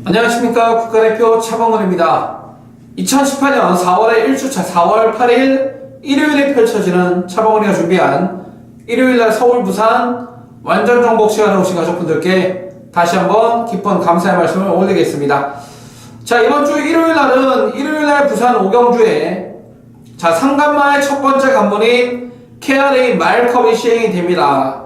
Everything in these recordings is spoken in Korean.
안녕하십니까. 국가대표 차범근입니다. 2018년 4월의 1주차 4월 8일 일요일에 펼쳐지는 차범근이가 준비한 일요일날 서울 부산 완전 정복 시간에 오신 가족분들께 다시 한번 깊은 감사의 말씀을 올리겠습니다. 자, 이번주 일요일날은 일요일날 부산 오경주에 상간마의 첫 번째 관문인 KRA 마일컵이 시행이 됩니다.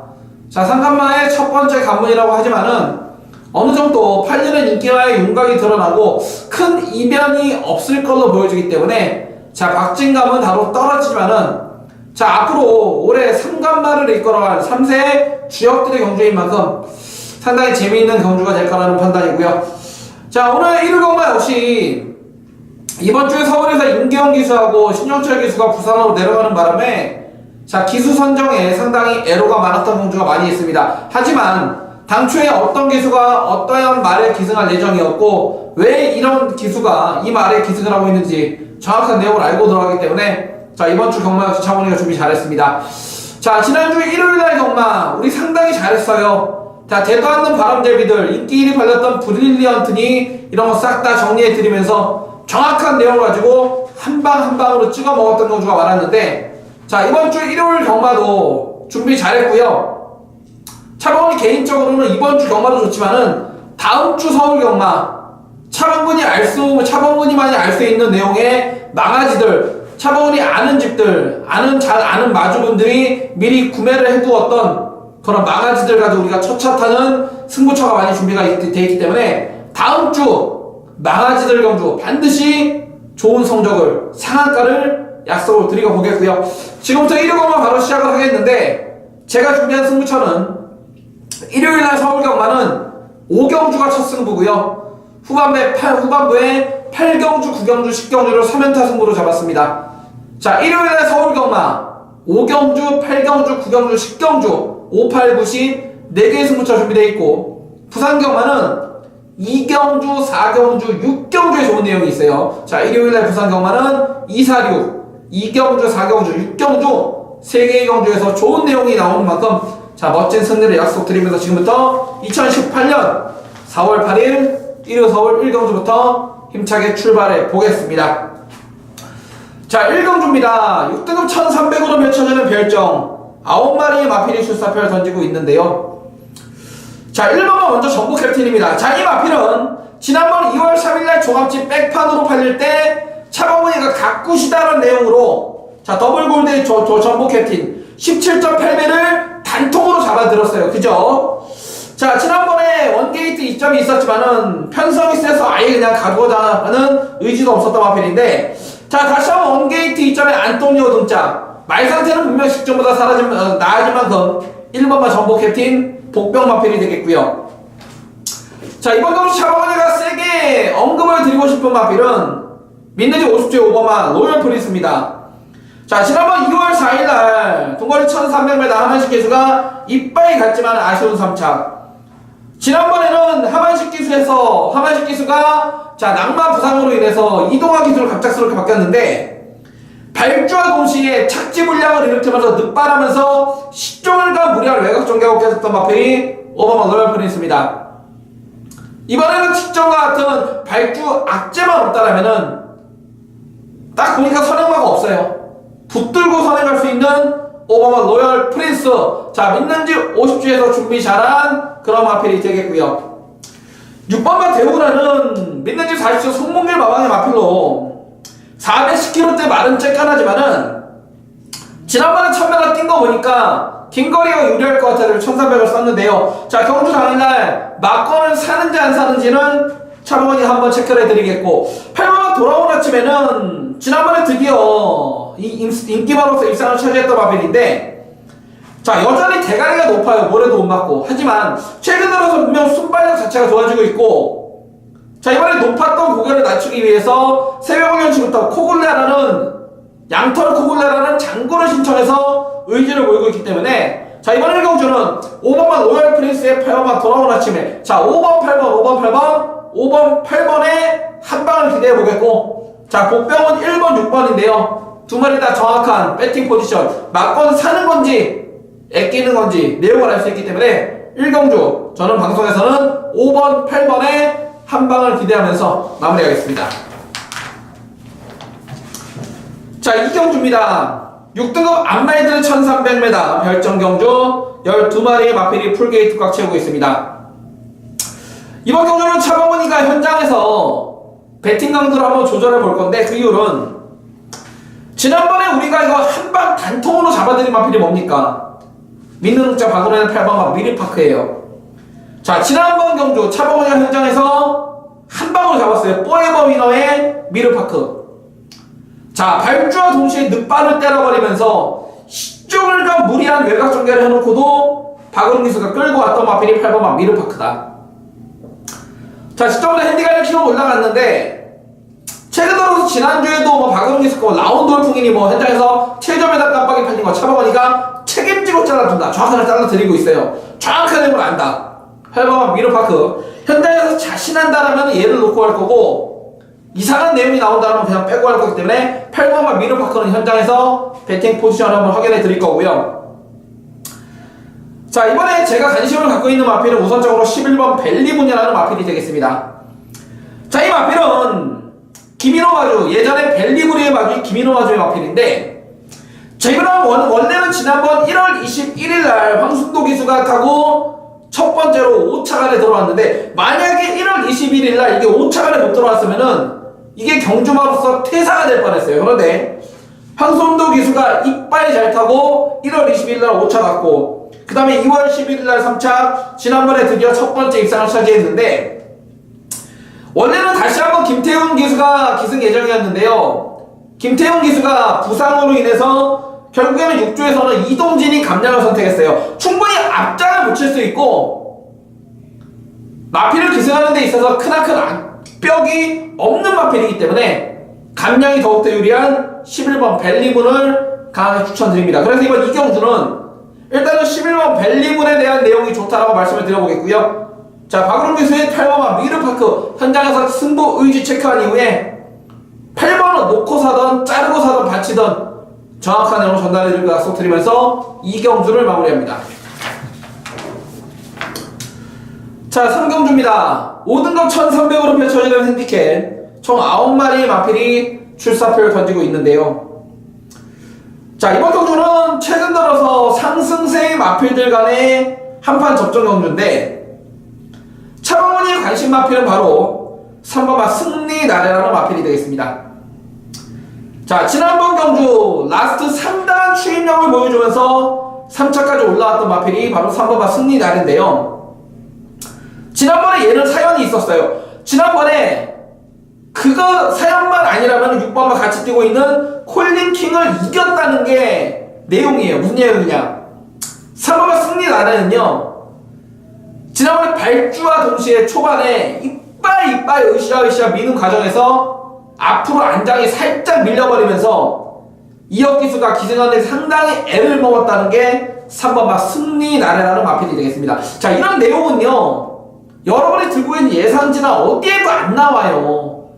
자, 상간마의 첫 번째 관문이라고 하지만은 어느 정도 팔리는 인기와의 윤곽이 드러나고 큰 이변이 없을 걸로 보여지기 때문에 박진감은 다소 떨어지지만은 앞으로 올해 3간마를 이끌어갈 3세 주역들의 경주인 만큼 상당히 재미있는 경주가 될 거라는 판단이고요. 자, 오늘 일요일 경마 역시 이번 주에 서울에서 임기영 기수하고 신용철 기수가 부산으로 내려가는 바람에 기수 선정에 상당히 애로가 많았던 경주가 많이 있습니다. 하지만 당초에 어떤 기수가 어떠한 말에 기승할 예정이었고 왜 이런 기수가 이 말에 기승을 하고 있는지 정확한 내용을 알고 들어가기 때문에 이번 주 경마 역시 차범근이가 준비 잘했습니다. 지난주 일요일날 경마 우리 상당히 잘했어요. 대도 않는 바람제비들 인기 1위 팔렸던 브릴리언트니 이런 거 싹 다 정리해 드리면서 정확한 내용을 가지고 한 방 한 방으로 찍어 먹었던 경주가 많았는데 이번 주 일요일 경마도 준비 잘했고요. 차범근이 개인적으로는 이번 주 경마도 좋지만은 다음 주 서울 경마 차범근이만이 알 수 있는 내용의 망아지들, 차범근이 아는 집들, 잘 아는 마주분들이 미리 구매를 해두었던 그런 망아지들 가지고 우리가 첫차타는 승부처가 많이 준비가 돼 있기 때문에 다음 주 망아지들 경주 반드시 좋은 성적을 상한가를 약속을 드리고 보겠고요. 지금부터 1일 경마 바로 시작을 하겠는데 제가 준비한 승부처는 일요일날 서울 경마는 5경주가 첫 승부고요. 후반부에 8경주, 9경주, 10경주를 3연타 승부로 잡았습니다. 일요일날 서울 경마 5경주, 8경주, 9경주, 10경주 5, 8, 9, 10 4개의 승부처 준비되어 있고 부산 경마는 2경주, 4경주, 6경주에 좋은 내용이 있어요. 일요일날 부산 경마는 2, 4, 6 2경주, 4경주, 6경주 3개의 경주에서 좋은 내용이 나오는 만큼 멋진 승리를 약속드리면서 지금부터 2018년 4월 8일 일요 서울 1경주부터 힘차게 출발해 보겠습니다. 1경주입니다. 6등급 1300으로 펼쳐지는 별정 9마리의 마필이 출사표를 던지고 있는데요. 1번은 먼저 전북 캡틴입니다. 이 마필은 지난번 2월 3일날 종합집 백판으로 팔릴 때 차범근이가 가꾸시다라는 내용으로 더블골드의 전북 캡틴 17.8배를 단통으로 잡아들었어요. 그죠? 지난번에 원게이트 이점이 있었지만은 편성이 세서 아예 그냥 가고자 하는 의지도 없었던 마필인데 다시 한번 원게이트 이점의 안토니오 등장 말 상태는 분명 직전보다 나아진 만큼 1번만 전북 캡틴 복병 마필이 되겠고요. 이번 경주 차범근이가 세게 언급을 드리고 싶은 마필은 민느지 50주의 5번만 로열 프린스입니다. 지난번 2월 4일날 동거리 1300m 하만식 기수가 이빨이 갔지만 아쉬운 3차. 지난번에는 하만식 기수가 낭만 부상으로 인해서 이동화 기수로 갑작스럽게 바뀌었는데 발주와 동시에 착지 불량을 일으키면서 늑발하면서 10종일간 무리한 외곽 전개하고 깨졌던 마필이 5번만 로열 프린스입니다. 이번에는 직전과 같은 발주 악재만 없다라면은 딱 보니까 선행마가 없어요. 붙들고 선행할 수 있는 5번만 로열 프린스. 민는지 50주에서 준비 잘한 그런 마필이 되겠고요. 6번만 대우라는 민는지 40주 송몽길 마방의 마필로 410kg대 말은 쬐깐하지만은 지난번에 1000m 뛴 거 보니까 긴 거리가 유리할 것 같아서 1300을 썼는데요. 경주 당일날 막건을 사는지 안 사는지는 차범근이 한번 체크를 해드리겠고 8번만 돌아온 아침에는 지난번에 드디어 인기마로서 입상을 차지했던 마필인데 여전히 대가리가 높아요. 모래도 못 맞고. 하지만 최근 들어서 분명 순발력 자체가 좋아지고 있고 이번에 높았던 고개를 낮추기 위해서 새벽원년치부터 양털 코굴레라는 장고를 신청해서 의지를 보이고 있기 때문에 이번 1경주는 5번만 로열 프린스의 8번만 돌아온 아침에 5번, 8번 5번, 8번에 한 방을 기대해 보겠고 복병은 1번, 6번인데요. 두 마리 다 정확한 배팅 포지션 막건 사는 건지 애끼는 건지 내용을 알 수 있기 때문에 1경주 저는 방송에서는 5번, 8번에 한 방을 기대하면서 마무리하겠습니다. 자, 이 경주입니다. 6등급 암라이드 1300m 별정 경주 12마리의 마필이 풀게이트 꽉 채우고 있습니다. 이번 경주는 차범근이가 현장에서 배팅 강도를 한번 조절해 볼 건데, 그 이유는 지난번에 우리가 이거 한방 단통으로 잡아드린 마필이 뭡니까? 믿는 흑자 박은혜는 8번 미리파크예요. 자, 지난번 경주 차범근이가 현장에서 한 방으로 잡았어요. 포에버 위너의 미르파크. 자, 발주와 동시에 늑발을 때려버리면서 시종일관 무리한 외곽 전개를 해놓고도 박은웅 기수가 끌고 왔던 마필이 8번 미르파크다. 자, 시점으로 핸디가를 키로 올라갔는데, 최근 들어서 지난주에도 뭐 박은웅 기수가 라운드 돌풍이니 뭐 현장에서 7점에다 깜빡이 팔린 거 차범근이가 책임지고 잘라준다. 정확하게 잘라드리고 있어요. 정확하게 걸 안다. 8번 미르파크. 현장에서 자신한다라면 얘를 놓고 할 거고, 이상한 내용이 나온다면 그냥 빼고 할 거기 때문에 8번과 미르파크는 현장에서 배팅 포지션을 한번 확인해 드릴 거고요. 자, 이번에 제가 관심을 갖고 있는 마필은 우선적으로 11번 벨리문이라는 마필이 되겠습니다. 자, 이 마필은 김인호 마주, 예전에 벨리브리의 마주 김인호 마주의 마필인데, 저희는 원래는 지난번 1월 21일날 황순도 기수가 타고 첫 번째로 5차간에 들어왔는데, 만약에 1월 21일날 이게 5차간에 못 들어왔으면은 이게 경주마로서 퇴사가 될 뻔했어요. 그런데 황순도 기수가 이빨 잘 타고 1월 22일날 5차 갔고, 그 다음에 2월 11일날 3차, 지난번에 드디어 첫 번째 입상을 차지했는데, 원래는 다시 한번 김태훈 기수가 기승 예정이었는데요. 김태훈 기수가 부상으로 인해서 결국에는 6조에서는 이동진이 감량을 선택했어요. 충분히 앞장을 붙일 수 있고, 마필을 기승하는 데 있어서 크나큰 악벽이 없는 마필이기 때문에 감량이 더욱더 유리한 11번 벨리문을 강하게 추천드립니다. 그래서 이번 이 경주는 일단은 11번 벨리문에 대한 내용이 좋다라고 말씀을 드려보겠고요. 자, 박은웅 기수의 8번과 미르파크 현장에서 승부 의지 체크한 이후에 8번은 놓고 사던 자르고 사던 받치던 정확한 내용을 전달해드릴 것 약속드리면서 이 경주를 마무리합니다. 자, 3경주입니다. 5등급 1300으로 펼쳐지는 핸디캡 총 9마리의 마필이 출사표를 던지고 있는데요. 자, 이번 경주는 최근 들어서 상승세의 마필들 간의 한판 접전 경주인데, 차범근이의 관심 마필은 바로 3번 승리 나래라는 마필이 되겠습니다. 자, 지난번 경주 라스트 상당한 추임력을 보여주면서 3차까지 올라왔던 마필이 바로 3번 승리 나래인데요. 지난번에 얘는 사연이 있었어요. 지난번에 그거 사연만 아니라면 6번과 같이 뛰고 있는 콜린 킹을 이겼다는 게 내용이에요. 무슨 내용이냐? 3번과 승리 나래는요, 지난번에 발주와 동시에 초반에 이빨 으쌰으쌰 미는 과정에서 앞으로 안장이 살짝 밀려버리면서 이혁 기수가 기승하는 데 상당히 애를 먹었다는 게 3번 승리 나래라는 마필이 되겠습니다. 자, 이런 내용은요, 여러분이 들고 있는 예상지나 어디에도 안 나와요.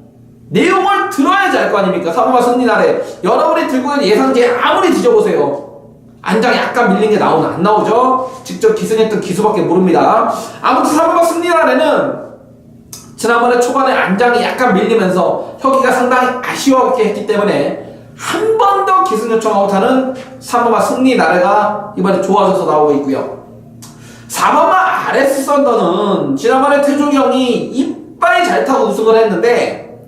내용을 들어야지 알 거 아닙니까? 3번 승리 나래. 여러분이 들고 있는 예상지에 아무리 뒤져보세요. 안장이 약간 밀린 게 나오나? 안 나오죠? 직접 기승했던 기수밖에 모릅니다. 아무튼 3번 승리 나래는 지난번에 초반에 안장이 약간 밀리면서 혁이가 상당히 아쉬워하게 했기 때문에 한 번 더 기승 요청하고 타는 3번마 승리 나래가 이번에 좋아져서 나오고 있고요. 4번마 RS 썬더는 지난번에 태종이 형이 이빨이 잘 타고 우승을 했는데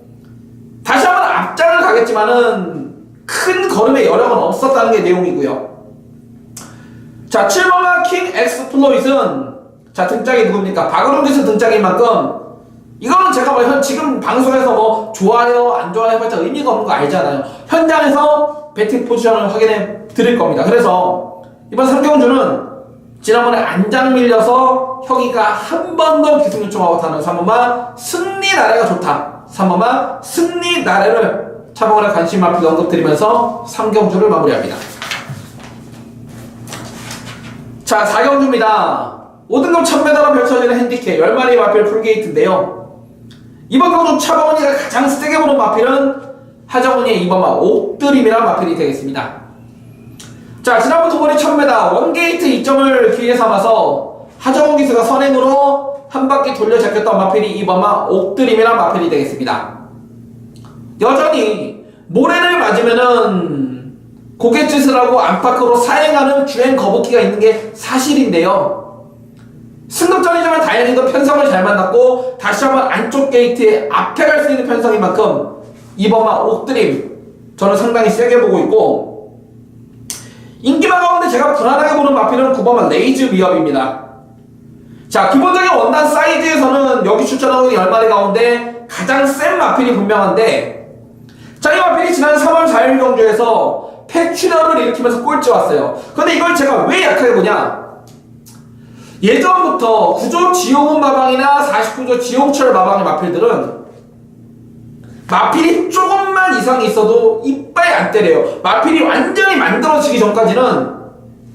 다시 한번 앞장을 가겠지만은 큰 걸음의 여력은 없었다는 게 내용이고요. 자, 7번마 킹 엑스플로잇은 자, 등짝이 누굽니까? 박은웅 기수 등짝인 만큼 이거는 제가 뭐 지금 방송에서 뭐 좋아요 안 좋아요 해봤자 의미가 없는 거 알잖아요. 현장에서 배팅 포지션을 확인해 드릴 겁니다. 그래서 이번 3경주는 지난번에 안장 밀려서 혁이가 한 번 더 기승 요청하고 타는 3번마 승리 나래가 좋다. 3번마 승리 나래를 차범근의 관심 마필 언급드리면서 3경주를 마무리합니다. 자, 4경주입니다. 5등급 1000m로 펼쳐지는 핸디캡 10마리 마필 풀게이트인데요. 이번 경주 차범근이가 가장 세게 보는 마필은 하정훈이의 2번마 옥드림이라는 마필이 되겠습니다. 자, 지난번 도거리 1000m 원게이트 2점을 기회 삼아서 하정훈 기수가 선행으로 한 바퀴 돌려 제꼈던 마필이 이번만 옥드림이란 마필이 되겠습니다. 여전히 모래를 맞으면은 고갯짓을 하고 안팎으로 사행하는 주행 거북이가 있는 게 사실인데요. 승급전이지만 다행히도 편성을 잘 만났고 다시 한번 안쪽 게이트에 앞에 갈 수 있는 편성인 만큼 이번만 옥드림 저는 상당히 세게 보고 있고, 인기만 가운데 제가 불안하게 보는 마필은 9번만 레이즈 위협입니다. 자, 기본적인 원단 사이즈에서는 여기 추천하고 있는 10마리 가운데 가장 센 마필이 분명한데, 자, 이 마필이 지난 3월 4일 경주에서 폐출혈을 일으키면서 꼴찌 왔어요. 근데 이걸 제가 왜 약하게 보냐, 예전부터 9조 지용훈 마방이나 49조 지용철 마방의 마필들은 마필이 조금만 이상이 있어도 이빨이 안 때려요. 마필이 완전히 만들어지기 전까지는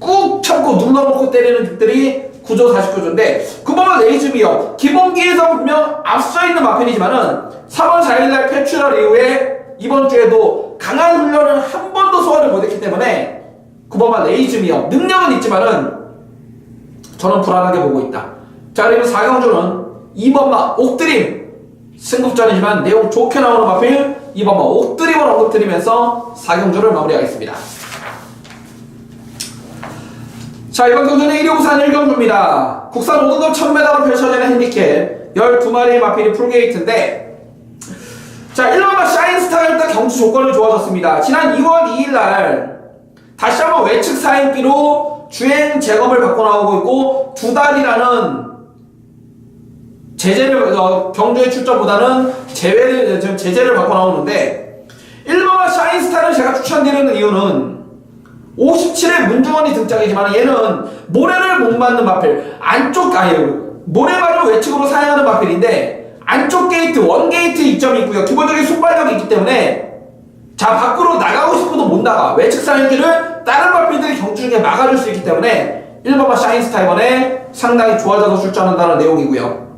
꾹 참고 눌러놓고 때리는 득들이 9조 49조인데 9번은 레이즈비어 기본기에서 분명 앞서 있는 마필이지만은 3월 4일날 폐출혈 이후에 이번 주에도 강한 훈련을 한 번도 소화를 못했기 때문에 9번만 레이즈미어 능력은 있지만은 저는 불안하게 보고 있다. 자, 그리고 4경주는 2번만 옥드림 승급전이지만 내용 좋게 나오는 마필 2번만 옥드림을 언급드리면서 4경주를 마무리하겠습니다. 자, 이번 경주는 1위 우산 1경주입니다. 국산 5등급 1000m로 펼쳐지는 핸디캡 12마리의 마필이 풀게이트인데, 자, 1번만 샤인스타가 일단 경주 조건이 좋아졌습니다. 지난 2월 2일날 다시 한번 외측 사인기로 주행 재검을 받고 나오고 있고, 2달이라는 제재를 경주의 출전보다는 제재를 받고 나오는데, 1번만 샤인스타를 제가 추천드리는 이유는 57회 문중원이 등장이지만 얘는 모래를 못 맞는 마필, 모래 맞으면 외측으로 사용하는 마필인데 안쪽 게이트, 원 게이트 이점이 있고요. 기본적인 순발력이 있기 때문에 자, 밖으로 나가고 싶어도 못 나가. 외측 사용기를 다른 마필들이 경주 중에 막아줄 수 있기 때문에 1번만 샤인스타 이번에 상당히 좋아져서 출전한다는 내용이고요.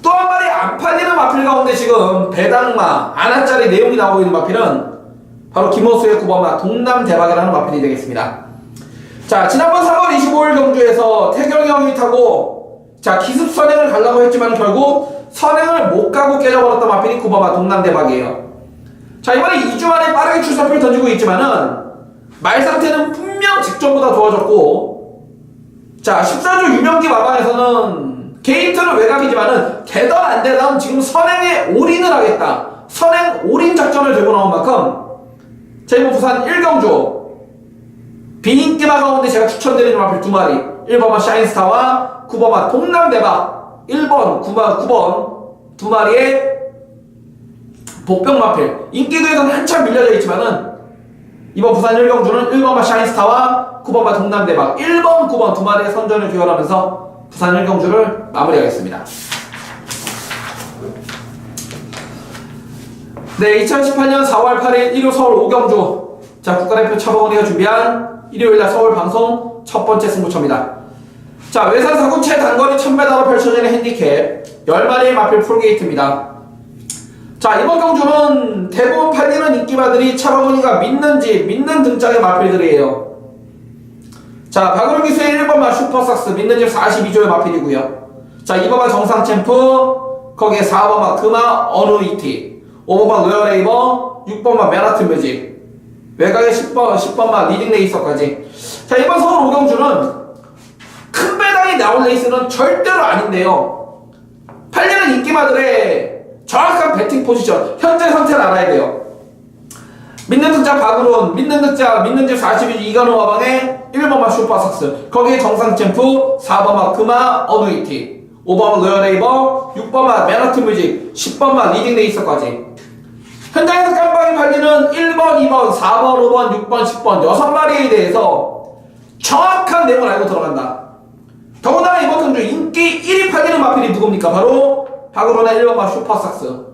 또 한 마리 안 팔리는 마필 가운데 지금 배당마, 아나짜리 내용이 나오고 있는 마필은 바로 김호수의 9번마 동남대박이라는 마필이 되겠습니다. 자, 지난번 3월 25일 경주에서 태경이 형이 타고 자, 기습 선행을 가려고 했지만 결국 선행을 못 가고 깨져버렸던 마필이 9번마 동남대박이에요. 자, 이번에 2주 만에 빠르게 출사표를 던지고 있지만은 말 상태는 분명 직전보다 좋아졌고, 자, 14조 유명기 마방에서는 게이트는 외곽이지만은 되던 안 되던 지금 선행에 올인을 하겠다, 선행 올인 작전을 들고 나온 만큼 자, 이번 부산 1경주 비인기마 가운데 제가 추천드리는 마필 2마리 1번마 샤인스타와 9번마 동남대박 1번, 9번 2마리의 복병마필 인기도에서는 한참 밀려져 있지만은 이번 부산 1경주는 1번마 샤인스타와 9번마 동남대박 1번, 9번 2마리의 선전을 기원하면서 부산 1경주를 마무리하겠습니다. 네, 2018년 4월 8일 일요 서울 5경주 자, 국가대표 차범원이가 준비한 일요일날 서울 방송 첫 번째 승부처입니다. 자, 외산 사구 최단거리 1000m로 펼쳐지는 핸디캡 10마리의 마필 풀게이트입니다. 자, 이번 경주는 대부분 팔리는 인기마들이 차범원이가 믿는 등장의 마필들이에요. 자, 박은호 기수의 1번마 슈퍼삭스 믿는 집 42조의 마필이고요. 자, 2번마 정상 챔프 거기에 4번마 금화 어누이티 5번마 로열레이버 6번마 맨하튼 뮤직 외곽에 10번마 리딩 레이서까지. 자, 이번 서울 5경주는 큰 배당이 나올 레이스는 절대로 아닌데요, 팔리는 인기마들의 정확한 배팅 포지션 현재 상태를 알아야 돼요. 믿는 득자 박으론, 믿는 집 42주 이간호 마방에 1번마 슈퍼삭스 거기에 정상 챔프 4번마 금화 어누이티 5번마 로열레이버 6번마 맨하튼 뮤직 10번마 리딩 레이서까지. 현장에서 깜빡이 팔리는 1번, 2번, 4번, 5번, 6번, 10번 6마리에 대해서 정확한 내용을 알고 들어간다. 더군다나 이번 경주 인기 1위 팔리는 마필이 누굽니까? 바로 박으론의 1번마 슈퍼삭스.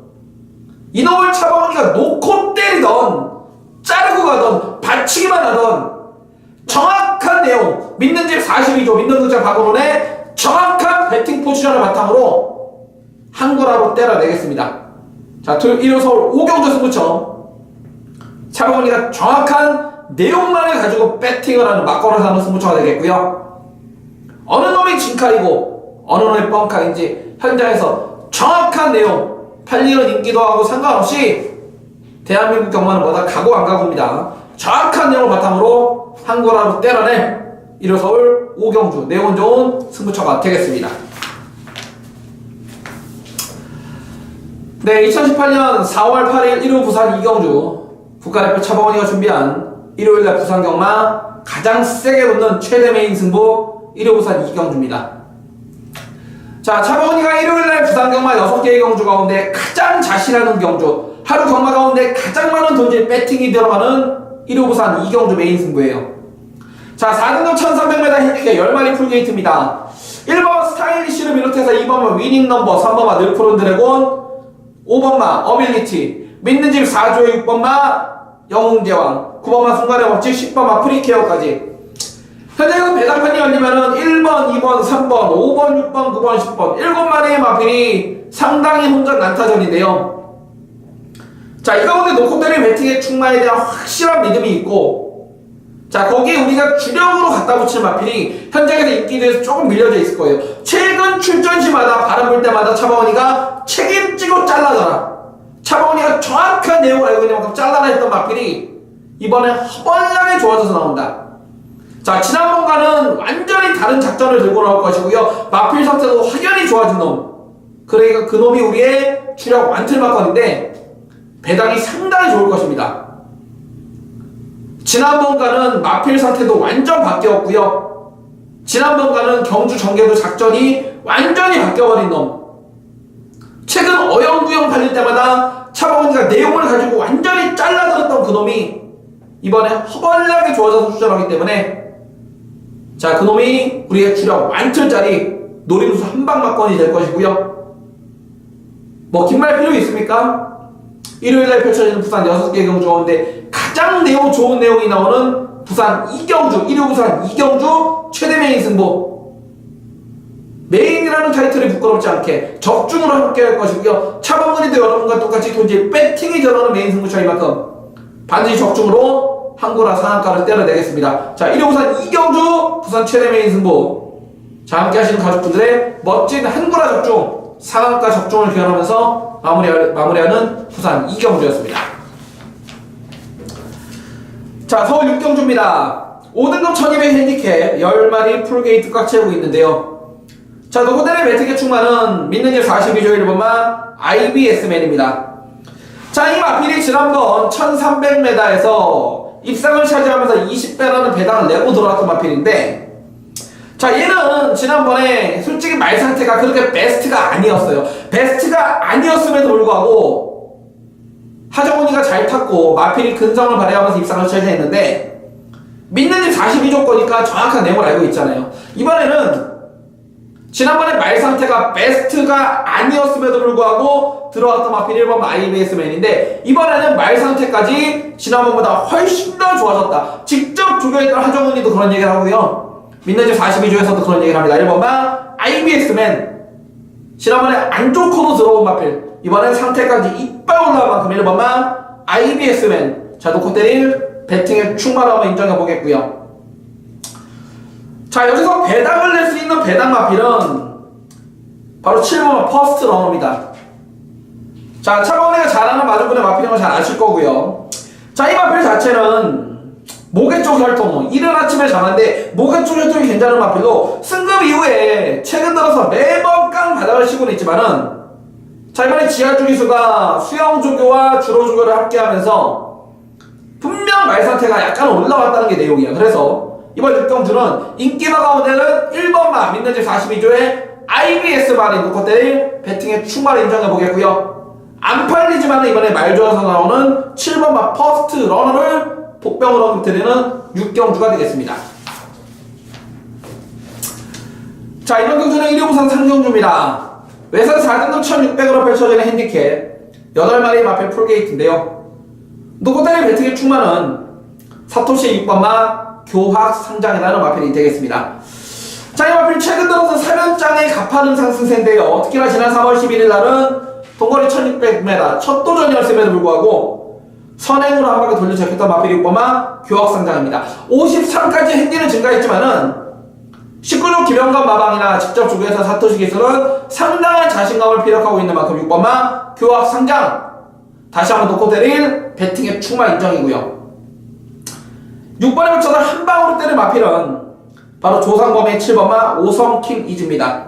이놈을 차범원이가 놓고 때리던 자르고 가던 받치기만 하던 정확한 내용, 믿는 집 42조 믿는 득자 박으론의 정확한 배팅 포지션을 바탕으로 한구라로 때려내겠습니다. 자, 일요 서울 5경주 승부처 차범원이가 정확한 내용만을 가지고 배팅을 하는 막걸을 하는 승부처가 되겠고요. 어느 놈이 진칼이고 어느 뻥카인지 현장에서 정확한 내용, 팔리는 인기도하고 상관없이 대한민국 경마는 뭐다 가고 안 가고입니다. 정확한 내용을 바탕으로 한골하로 때려낼 1호 서울 오경주 내용 좋은 승부처가 되겠습니다. 네, 2018년 4월 8일 1호 부산 이경주 국가대표 차범원이가 준비한 일요일날 부산 경마 가장 세게 붙는 최대 메인 승부 1호 부산 이경주입니다. 자, 차범원이가 일요일날 부산 경마 6개의 경주 가운데 가장 자신하는 경주, 하루 경마 가운데 가장 많은 돈질 배팅이 들어가는 1호 부산 이경주 메인 승부예요. 자, 4등급 1300m 핸디캡 10마리 풀게이트입니다. 1번 스타일리쉬를 비롯해서 2번마 위닝 넘버, 3번마 늘푸른 드래곤, 5번마 어빌리티, 믿는 집 4조의 6번마 영웅제왕, 9번마 순간의 법칙, 10번마 프리케어까지. 현재는 배당판이 열리면은 1번, 2번, 3번, 5번, 6번, 9번, 10번 7마리의 마필이 상당히 혼전 난타전인데요. 자, 이 가운데 놓고 때린 배팅의 충마에 대한 확실한 믿음이 있고, 자, 거기에 우리가 주력으로 갖다 붙일 마필이 현장에서 인기도에서 조금 밀려져 있을 거예요. 최근 출전시마다 바람 불 때마다 차범원이가 책임지고 잘라줘라, 차범원이가 정확한 내용을 알고 있는 만큼 잘라라 했던 마필이 이번에 허벌나게 좋아져서 나온다. 자, 지난번과는 완전히 다른 작전을 들고 나올 것이고요. 마필 상태도 확연히 좋아진 놈, 그러니까 그 놈이 우리의 주력 완틀마건인데 배당이 상당히 좋을 것입니다. 지난번과는 마필 상태도 완전 바뀌었고요. 지난번과는 경주 전개도 작전이 완전히 바뀌어버린 놈, 최근 어영부영 팔릴 때마다 차범원이가 내용을 가지고 완전히 잘라들었던 그 놈이 이번에 허벌나게 좋아져서 출전하기 때문에, 자, 그 놈이 우리의 주력 완틀짜리 노림수 한방막건이 될 것이고요. 뭐 긴 말 필요 있습니까? 일요일날 펼쳐지는 부산 6개 경주 가운데 가장 내용 좋은 내용이 나오는 부산 이경주, 1호 부산 이경주 최대 메인 승부. 메인이라는 타이틀이 부끄럽지 않게 적중으로 함께 할 것이고요. 차범근이도 여러분과 똑같이 돈질 배팅이 들어가는 메인 승부처이만큼 반드시 적중으로 한구라 상한가를 때려내겠습니다. 자, 1호 부산 이경주 부산 최대 메인 승부. 자, 함께 하시는 가족분들의 멋진 한구라 적중, 상한가 적중을 기원하면서 마무리하는 부산 이경주였습니다. 자, 서울 6경주입니다. 5등급 1200 핸디캡 10마리 풀게이트 꽉 채우고 있는데요. 자, 노고대의 매트계 충만은 믿는 일 42조 1번만 IBS맨입니다. 자, 이 마필이 지난번 1300m에서 입상을 차지하면서 20배라는 배당을 내고 들어왔던 마필인데, 자, 얘는 지난번에 솔직히 말 상태가 그렇게 베스트가 아니었어요. 베스트가 아니었음에도 불구하고 하정훈이가 잘 탔고 마필이 근성을 발휘하면서 입상을 차지했는데, 믿는 집 42조 거니까 정확한 내용을 알고 있잖아요. 이번에는 지난번에 말 상태가 베스트가 아니었음에도 불구하고 들어왔던 마필 1번 IBS맨인데, 이번에는 말 상태까지 지난번보다 훨씬 더 좋아졌다. 직접 조교했던 하정훈이도 그런 얘기를 하고요. 믿는 집 42조에서도 그런 얘기를 합니다. 1번만 IBS맨, 지난번에 안 좋고도 들어온 마필, 이번엔 상태까지 이빨 올라온 만큼 1번만 IBS맨. 자, 놓고 때릴 배팅의 충만함을 인정해 보겠고요. 자, 여기서 배당을 낼 수 있는 배당 마필은 바로 7번만 퍼스트 러너입니다. 자, 차범원이가 잘하는 마주분의 마필인 걸 잘 아실 거고요. 자, 이 마필 자체는 목의 쪽 혈통, 이른 아침에 잠았는데 목의 쪽 혈통이 괜찮은 마필로 승급 이후에 최근 들어서 매번 깡 바닥을 치고는 있지만은, 자, 이번에 지하주기수가 수영조교와 주로조교를 함께 하면서 분명 말 상태가 약간 올라왔다는 게 내용이야. 그래서 이번 6경주는 인기마 가운데는 1번마 믿는 집 42조에 IBS만이 놓고 때릴 배팅의 충만을 인정해 보겠고요. 안 팔리지만 이번에 말 좋아서 나오는 7번마 퍼스트 러너를 복병으로 드리는 6경주가 되겠습니다. 자, 이번 경주는 1호 부산 3경주입니다. 외선 4등급 1600으로 펼쳐지는 핸디캡 8마리의 마필 풀게이트인데요. 놓고 때릴 배팅의 충만은 사토시 6번마 교학 상장이라는 마필이 되겠습니다. 자, 이 마필 최근 들어서 3연장의 가파른 상승세인데요. 특히나 지난 3월 11일 날은 동거리 1600m 첫 도전이었음에도 불구하고 선행으로 한 바퀴 돌려 잡혔던 마필이 6번마 교학 상장입니다. 53까지 핸디는 증가했지만은 19조 김영관 마방이나 직접 조교에서 사토시 기술은 상당한 자신감을 피력하고 있는 만큼 6번마 교학 상장. 다시 한번 놓고 때릴 배팅의 충마 인정이고요. 6번에 붙여서 한 방으로 때릴 마필은 바로 조상범의 7번마 오성킹 이즈입니다.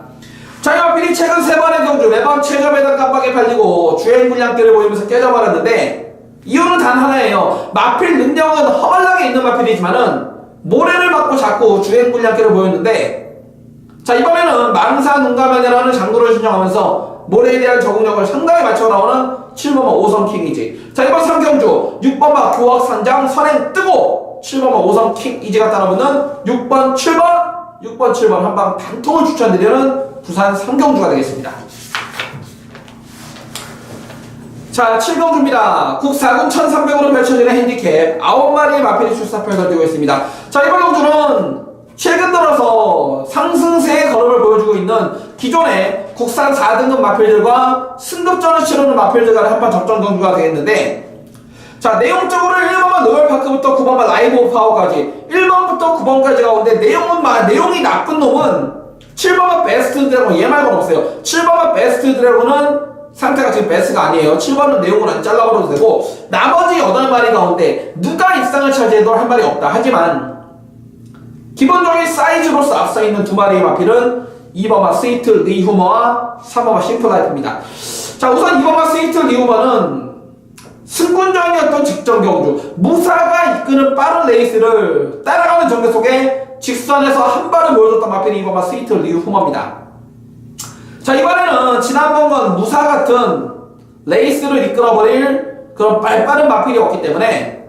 자, 이 마필이 최근 3번의 경주 매번 최저배당 깜빡이 팔리고 주행 물량대를 보이면서 깨져버렸는데 이유는 단 하나예요. 마필 능력은 허벌나게 있는 마필이지만은 모래를 맞고 자꾸 주행 물량대를 보였는데, 자, 이번에는 망사 눈가면이라는 장구를 신청하면서 모래에 대한 적응력을 상당히 맞춰 나오는 7번마 오성킹이지. 자, 이번 3경주 6번마 교학산장 선행 뜨고 7번마 오성킹이지가 따라붙는 6번 7번 한방 단통을 추천드리는 부산 3경주가 되겠습니다. 자, 7경주입니다. 국 4군 1300으로 펼쳐지는 핸디캡 9마리의 마필이 출사표를 던지고 있습니다. 자, 이번 경주는 최근 들어서 상승세의 걸음을 보여주고 있는 기존의 국산 4등급 마필들과 승급전을 치르는 마필들 간의 한판 접전 경주가 되겠는데, 자, 내용적으로 1번만 노열파크부터 9번만 라이브 오브 파워까지 1번부터 9번까지 가운데 내용이 나쁜 놈은 7번만 베스트 드래곤, 얘 말고는 없어요. 7번만 베스트 드래곤은 상태가 지금 베스트가 아니에요. 7번은 내용을 안 잘라버려도 되고, 나머지 8마리 가운데 누가 입상을 차지해도 할 말이 없다. 하지만 기본적인 사이즈로서 앞서있는 2마리의 마필은 2번마 스위트 리후머와 3번마 심플라이프입니다. 자, 우선 2번마 스위트 리후머는 승군전이었던 직전 경주, 무사가 이끄는 빠른 레이스를 따라가는 전개 속에 직선에서 한 발을 보여줬던 마필이 2번마 스위트 리후머입니다. 자, 이번에는 지난번과 무사 같은 레이스를 이끌어버릴 그런 빠른 마필이었기 때문에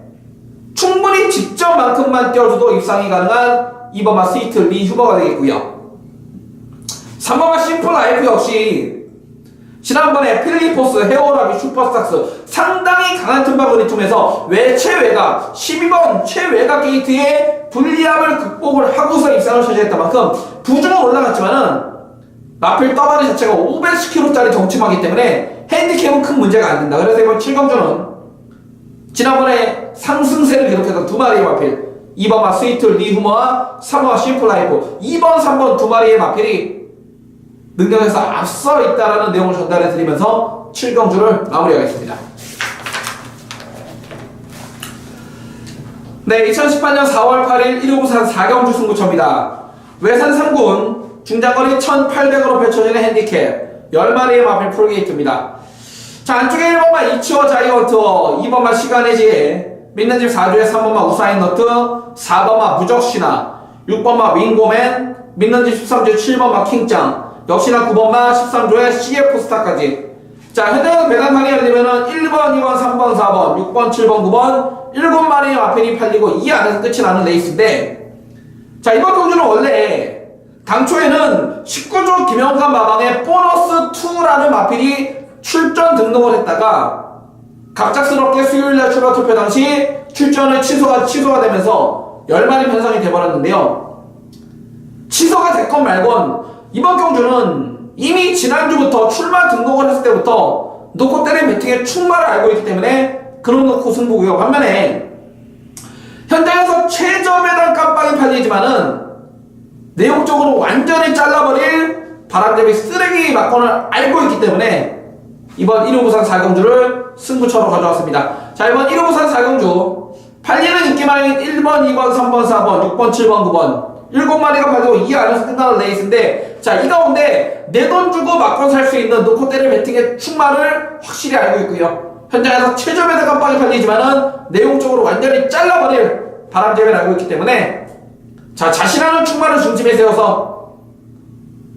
충분히 직전만큼만 뛰어줘도 입상이 가능한 2번마 스위트 리후머가 되겠고요. 3번마 심플라이프 역시 지난번에 필리포스, 헤어라비, 슈퍼스탁스 상당히 강한 틈바구니 틈에서 최외곽 12번 최외곽 게이트의 불리함을 극복을 하고서 입상을 차지했던 만큼 부중은 올라갔지만은 마필 떠다리 자체가 510kg짜리 정치마기 때문에 핸디캡은 큰 문제가 안 된다. 그래서 이번 7경주는 지난번에 상승세를 기록했던 2마리의 마필 2번마 스위트 리후머와 3번마 심플라이프 2번, 3번 2마리의 마필이 능력에서 앞서 있다라는 내용을 전달해 드리면서 7경주를 마무리하겠습니다. 네, 2018년 4월 8일 1호 부산 4경주 승부처입니다. 외산 3군 중장거리 1800으로 펼쳐지는 핸디캡 10마리의 마필 풀게이트입니다. 자, 안쪽에 1번마 이치워 자이언트워, 2번마 시간의 지혜, 믿는 집 4주에 3번마 우사인 너트, 4번마 무적신화, 6번마 윙고맨, 믿는 집 13주에 7번마 킹짱, 역시나 9번마 13조에 CF스타까지. 자, 현장에서 배당판이 열리면은 1번, 2번, 3번, 4번, 6번, 7번, 9번 7마리의 마필이 팔리고 이 안에서 끝이 나는 레이스인데, 자, 이번 경주는 원래 당초에는 19조 김영관 마방의 보너스 2라는 마필이 출전 등록을 했다가 갑작스럽게 수요일날 출발 투표 당시 출전을 취소가 되면서 10마리 편성이 돼버렸는데요. 취소가 됐건 말건 이번 경주는 이미 지난주부터 출마 등록을 했을 때부터 놓고 때린 배팅의 충마를 알고 있기 때문에 그런 놓고 승부고요. 반면에 현장에서 최저배당 깜빡이 팔리지만은 내용적으로 완전히 잘라버릴 바람잡이 쓰레기 막건을 알고 있기 때문에 이번 1호 부산 4경주를 승부처로 가져왔습니다. 자, 이번 1호 부산 4경주 팔리는 인기마인 1번, 2번, 3번, 4번, 6번, 7번, 9번 7마리가 팔리고 이 안에서 끝나는 레이스인데, 자, 이 가운데 내 돈 주고 막건 살 수 있는 놓고 때릴 배팅의 충마를 확실히 알고 있고요. 현장에서 최저배당 깜빡이 팔리지만은 내용적으로 완전히 잘라버릴 바람잡이를 알고 있기 때문에, 자, 자신하는 충마를 중심에 세워서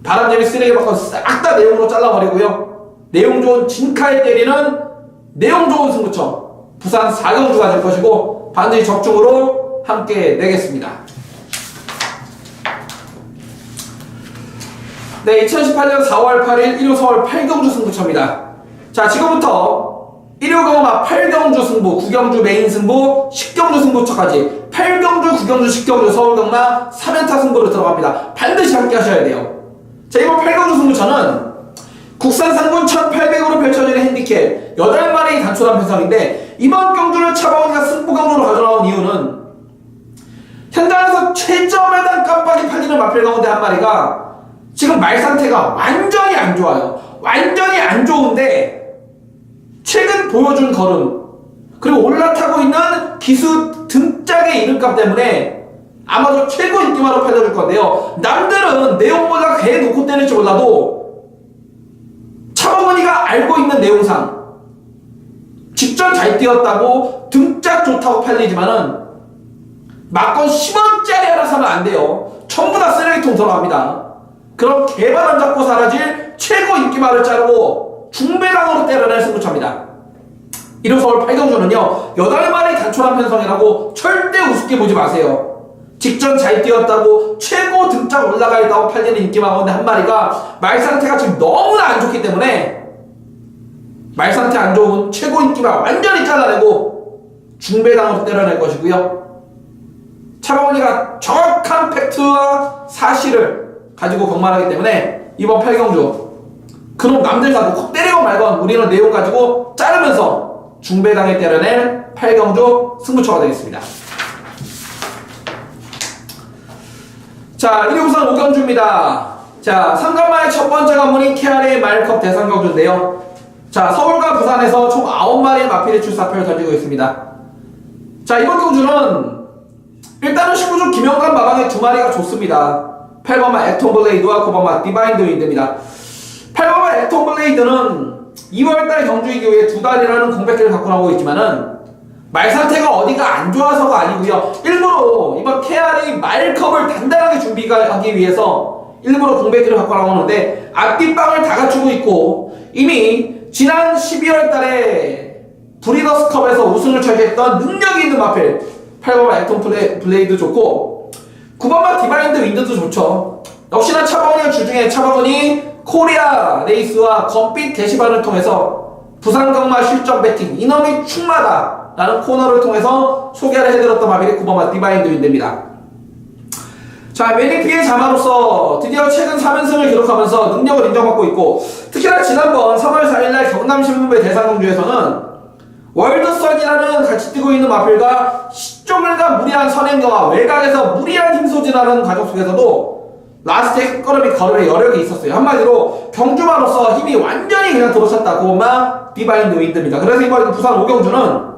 바람잡이 쓰레기 막건 싹 다 내용으로 잘라버리고요. 내용 좋은 진카에 때리는 내용 좋은 승부처 부산 4경주가 될 것이고 반드시 적중으로 함께 내겠습니다. 네, 2018년 4월 8일 1호 서울 8경주 승부처입니다. 자, 지금부터 1호 경마 8경주 승부, 9경주 메인 승부, 10경주 승부처까지 8경주, 9경주, 10경주 서울 경마 3연타 승부로 들어갑니다. 반드시 함께 하셔야 돼요. 자, 이번 8경주 승부처는 국산 상군 1800으로 펼쳐지는 핸디캡 8마리 단초단 편성인데, 이번 경주를 차범원이가 승부 경주로 가져나온 이유는 현장에서 최저매당 깜빡이 팔리는 마필 가운데 한 마리가 지금 말 상태가 완전히 안 좋아요. 완전히 안 좋은데 최근 보여준 걸음 그리고 올라타고 있는 기수 등짝의 이름값 때문에 아마도 최고 인기마로 팔려줄 건데요. 남들은 내용보다 개 놓고 때릴지 몰라도 차범근이가 알고 있는 내용상 직전 잘 뛰었다고 등짝 좋다고 팔리지만은 막건 10원짜리 하나 사면 안 돼요. 전부 다 쓰레기통 들어갑니다. 그럼 개발 안 잡고 사라질 최고 인기말을 자르고 중배당으로 때려낼 승부차입니다. 이로 서울 8경주는요 8마리 단촐한 편성이라고 절대 우습게 보지 마세요. 직전 잘 뛰었다고 최고 등짝 올라가 있다고 팔리는 인기말 가운데 한 마리가 말 상태가 지금 너무나 안 좋기 때문에 말 상태 안 좋은 최고 인기말 완전히 잘라내고 중배당으로 때려낼 것이고요. 차범근이가 정확한 팩트와 사실을 가지고 경말하기 때문에 이번 8경주 그놈 남들 가도 콕 때리고 말건 우리는 내용 가지고 자르면서 중배당에 때려낼 8경주 승부처가 되겠습니다. 자, 1위 우선 5경주입니다. 자, 3관만의 첫 번째 관문이 KRA 마일컵 대상경주인데요. 자, 서울과 부산에서 총 9마리의 마필이 출사표를 던지고 있습니다. 자, 이번 경주는 일단은 신구주 김영관 마방의 2마리가 좋습니다. 8번마 액톤블레이드와 9번마 디바인드 윈드입니다. 8번마 액톤블레이드는 2월달 경주 이후에 2달이라는 공백기를 갖고 나오고 있지만은 말 상태가 어디가 안 좋아서가 아니고요. 일부러 이번 KRA 마일컵을 단단하게 준비하기 위해서 일부러 공백기를 갖고 나오는데 앞뒷방을 다 갖추고 있고 이미 지난 12월달에 브리더스컵에서 우승을 차지했던 능력이 있는 마필 8번마 액톤 블레이드 좋고 9번마 디바인드 윈드도 좋죠. 역시나 차범근이가 주중에 차범근이 코리아 레이스와 검빛 게시판을 통해서 부산경마 실전 배팅 이놈이 충마다 라는 코너를 통해서 소개를 해드렸던 마필이 9번마 디바인드 윈드입니다. 자, 매니피의 자마로서 드디어 최근 3연승을 기록하면서 능력을 인정받고 있고 특히나 지난번 3월 4일날 경남신문배 대상경주에서는 월드선이라는 같이 뛰고 있는 마필과 시종일관 무리한 선행경과 외곽에서 무리한 힘소진하는 과정 속에서도 라스트의 끝걸음이 걸음에 여력이 있었어요. 한마디로 경주마로서 힘이 완전히 그냥 들어찼다. 9번마 디바인드 윈드입니다. 그래서 이번 부산 5경주는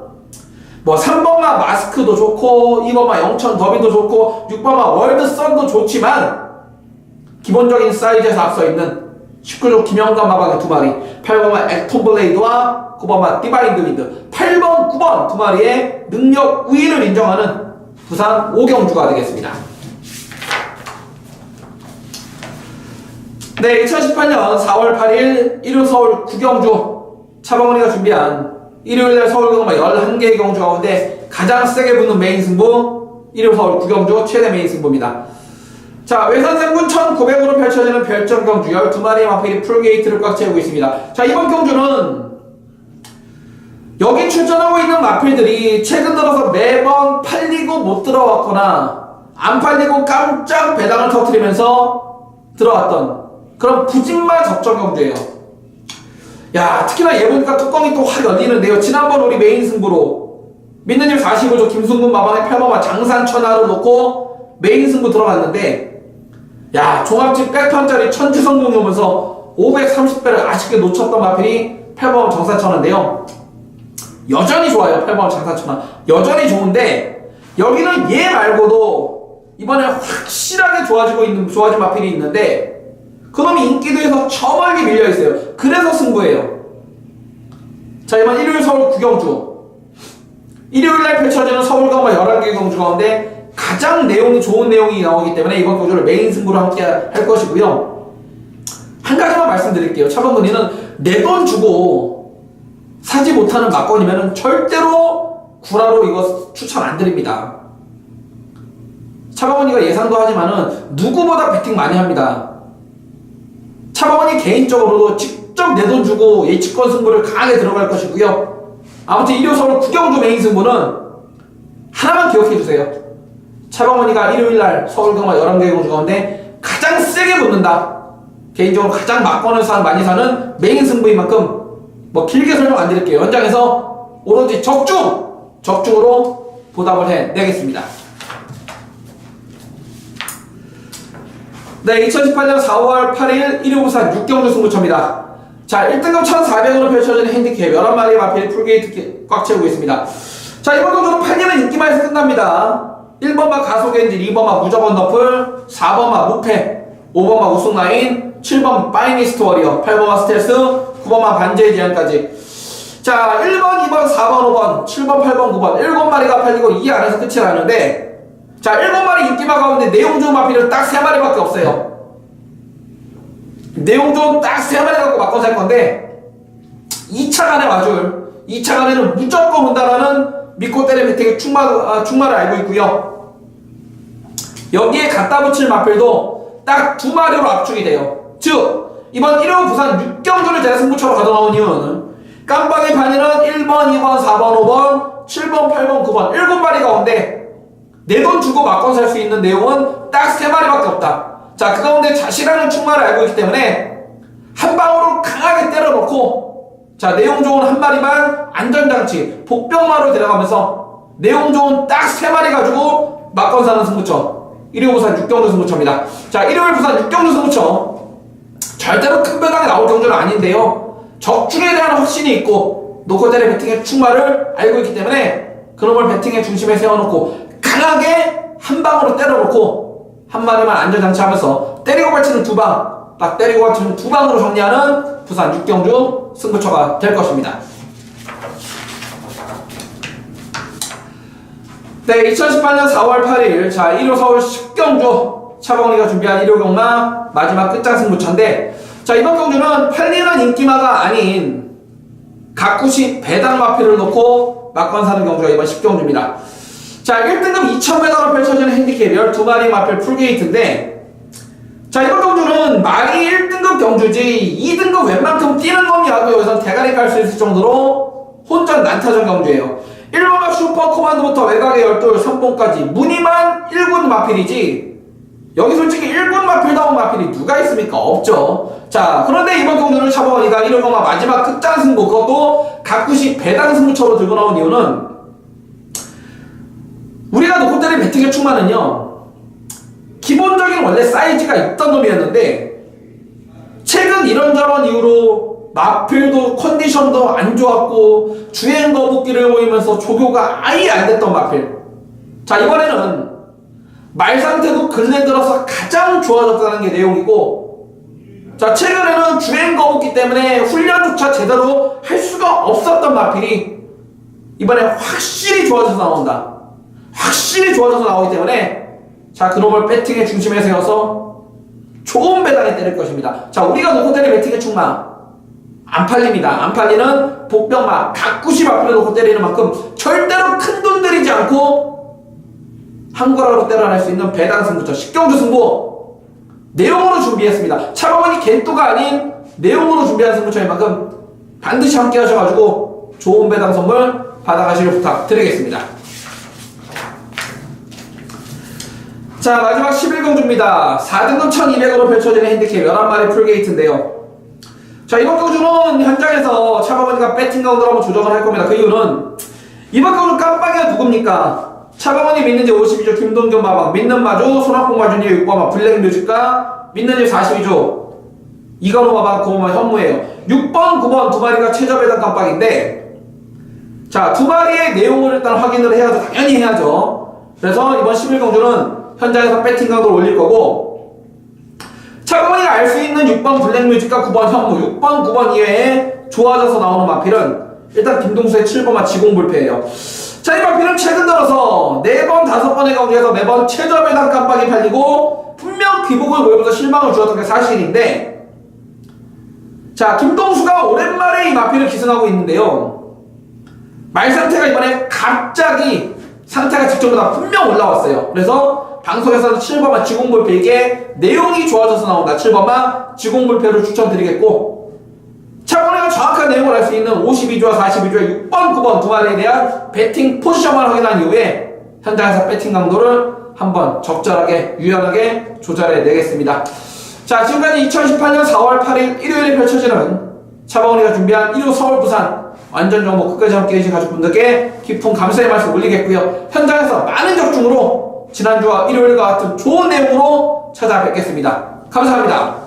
뭐 3번마 마스크도 좋고 2번마 영천 더비도 좋고 6번마 월드선도 좋지만 기본적인 사이즈에서 앞서 있는 19조 김영관 마방의 2마리 8번마 액톤블레이드와 9번마 디바인드 윈드 8번, 9번 2마리의 능력 우위를 인정하는 부산 5경주가 되겠습니다. 네, 2018년 4월 8일 일요 서울 9경주 차범근이가 준비한 일요일날 서울경마 11개의 경주 가운데 가장 세게 붙는 메인 승부 일요 서울 9경주 최대 메인 승부입니다. 자, 외선생군 1900으로 펼쳐지는 별점경주 12마리의 마필이 풀게이트를 꽉 채우고 있습니다. 자, 이번 경주는 여기 출전하고 있는 마필들이 최근 들어서 매번 팔리고 못 들어왔거나 안 팔리고 깜짝 배당을 터뜨리면서 들어왔던 그런 부진마 적정경주예요. 야, 특히나 얘 보니까 뚜껑이 또 확 열리는데요. 지난번 우리 메인 승부로 믿는 일 45조 김승근 마방의 8번마 장산천하를 놓고 메인 승부 들어갔는데 야, 종합집 백판짜리 천지성공이 오면서 530배를 아쉽게 놓쳤던 마필이 8번마 장산천하인데요. 여전히 좋아요. 8번마 장산천하 여전히 좋은데 여기는 얘 말고도 이번에 확실하게 좋아진 마필이 있는데 그놈이 인기도에서 저 멀리 밀려있어요. 그래서 승부예요. 자, 이번 일요일 서울 9경주 일요일날 펼쳐지는 서울경마 11개 경주 가운데 가장 내용이 좋은 내용이 나오기 때문에 이번 경주를 메인 승부로 함께 할 것이고요. 한 가지만 말씀드릴게요. 차범근이는 내 돈 주고 사지 못하는 막건이면 절대로 구라로 이거 추천 안 드립니다. 차범근이가 예상도 하지만은 누구보다 배팅 많이 합니다. 차범근이 개인적으로도 직접 내 돈 주고 예측권 승부를 강하게 들어갈 것이고요. 아무튼 일요 서울 9경주 메인 승부는 하나만 기억해주세요. 차범근이가 일요일날 서울경마 11개 경주 가운데 가장 세게 붙는다. 개인적으로 가장 막권을 많이 사는 메인 승부인 만큼 뭐 길게 설명 안 드릴게요. 현장에서 오로지 적중으로 보답을 해내겠습니다. 네, 2018년 4월 8일 1위 부산 6경주 승부처입니다. 자, 1등급 1,400으로 펼쳐지는 핸디캡 11마리의 마필이 풀게이트 꽉 채우고 있습니다. 자, 이번 경주는 8개는 인기마에서 끝납니다. 1번마 가속엔진, 2번마 무조건 너플, 4번마 무패, 5번마 우승라인, 7번 파이니스트 워리어, 8번마 스텔스, 9번마 반제의 제한까지. 자, 1번, 2번, 4번, 5번, 7번, 8번, 9번 7마리가 팔리고 이 안에서 끝이 나는데, 자, 7마리 인기마 가운데 내용 좋은 마필은 딱 3마리밖에 없어요. 내용 좋은 딱 3마리 갖고 바꿔 살 건데 2차간에 와줄 2차간에는 무조건 온다라는 믿고 때려 배팅의 충마를 알고 있고요. 여기에 갖다 붙일 마필도 딱 2마리로 압축이 돼요. 즉 이번 1호 부산 6경주를 제가 승부처로 가져나온 이유는 깜빡이 반이는 1번, 2번, 4번, 5번, 7번, 8번, 9번 7마리 가운데 내 돈 주고 바꿔 살 수 있는 내용은 딱 3마리밖에 없다. 자, 그 가운데 자신이라는 충마를 알고 있기 때문에 한 방으로 강하게 때려놓고, 자, 내용 좋은 한 마리만 안전장치 복병마로 데려가면서 내용 좋은 딱 3마리 가지고 막건 사는 승부처 1위 부산 6경주 승부처입니다. 자, 일요일 부산 6경주 승부처 절대로 큰 배당이 나올 경주는 아닌데요, 적중에 대한 확신이 있고 노코텔의 배팅의 충마를 알고 있기 때문에 그놈을 배팅의 중심에 세워놓고 강하게 한 방으로 때려놓고 한 마리만 안전장치하면서 때리고 발치는 2방, 딱 때리고 발치는 2방으로 정리하는 부산 6경주 승부처가 될 것입니다. 네, 2018년 4월 8일 자 1호 서울 10경주 차범리가 준비한 1호 경마 마지막 끝장 승부처인데, 자, 이번 경주는 팔리는 인기마가 아닌 가꾸시 배당 마필을 놓고 막건 사는 경주가 이번 10경주입니다. 자, 1등급 2,000m로 펼쳐지는 핸디캡 12마리 마필 풀게이트인데, 자, 이번 경주는 말이 1등급 경주지 2등급 웬만큼 뛰는 놈이라도 여기서 대가리 깔 수 있을 정도로 혼전 난타전 경주예요. 1번마 슈퍼 코만도부터 외곽의 12, 3번까지 무늬만 1군 마필이지 여기 솔직히 1군 마필다운 마필이 누가 있습니까? 없죠. 자, 그런데 이번 경주를 차범원이가 1호 경마 마지막 끝장 승부, 그것도 가꾸시 배당 승부처로 들고 나온 이유는 우리가 놓고 때린 배팅의 충마는요, 기본적인 원래 사이즈가 있던 놈이었는데 최근 이런저런 이유로 마필도 컨디션도 안 좋았고 주행 거북기를 보이면서 조교가 아예 안 됐던 마필. 자, 이번에는 말 상태도 근래 들어서 가장 좋아졌다는 게 내용이고, 자, 최근에는 주행 거북기 때문에 훈련조차 제대로 할 수가 없었던 마필이 이번에 확실히 좋아져서 나온다. 확실히 좋아져서 나오기 때문에 자, 그놈을 배팅의 중심에 세워서 좋은 배당에 때릴 것입니다. 자, 우리가 놓고 때린 배팅의 충마 안 팔립니다. 안 팔리는 복병마 가꾸시 마필을 놓고 때리는 만큼 절대로 큰 돈 들이지 않고 한 거라로 때려낼 수 있는 배당 승부처 10경주 승부 내용으로 준비했습니다. 차범원이 겐또가 아닌 내용으로 준비한 승부처인 만큼 반드시 함께 하셔가지고 좋은 배당 선물 받아가시길 부탁드리겠습니다. 자, 마지막 11경주입니다. 4등급 1200으로 펼쳐지는 핸디캡 11마리 풀게이트인데요. 자, 이번 경주는 현장에서 차범원이가 배팅 가운데로 한번 조정을 할 겁니다. 그 이유는 이번 경주 깜빡이가 누굽니까? 차범원이 믿는 집 52조 김동겸 마방, 믿는 마주 손학봉 마주니 6번마 블랙뮤직과 믿는 집 42조 이건호 마방 고마 현무예요. 6번, 9번 두 마리가 최저 배당 깜빡인데, 자, 두 마리의 내용을 일단 확인을 해야죠. 당연히 해야죠. 그래서 이번 11경주는 현장에서 배팅 강도를 올릴 거고, 차범원이가 알 수 있는 6번 블랙뮤직과 9번 현무, 6번, 9번 이외에 좋아져서 나오는 마필은 일단 김동수의 7번마 지공불패예요. 자, 이 마필은 최근 들어서 4번, 5번의 경주에서 매번 최저 배당 깜빡이 팔리고 분명 기복을 보이면서 실망을 주었던 게 사실인데, 자, 김동수가 오랜만에 이 마필을 기승하고 있는데요, 말 상태가 이번에 갑자기 상태가 직전보다 분명 올라왔어요. 그래서 방송에서는 7번마 지공불패, 이게 내용이 좋아져서 나온다. 7번마 지공불패를 추천드리겠고, 차범원이가 정확한 내용을 알 수 있는 52조와 42조의 6번, 9번 두 마리에 대한 배팅 포지션만 확인한 이후에 현장에서 배팅 강도를 한번 적절하게 유연하게 조절해 내겠습니다. 자, 지금까지 2018년 4월 8일 일요일에 펼쳐지는 차범원이가 준비한 1호 서울 부산 완전 정보 끝까지 함께 해주신 가족분들께 깊은 감사의 말씀 올리겠고요. 현장에서 많은 적중으로 지난주와 일요일과 같은 좋은 내용으로 찾아뵙겠습니다. 감사합니다.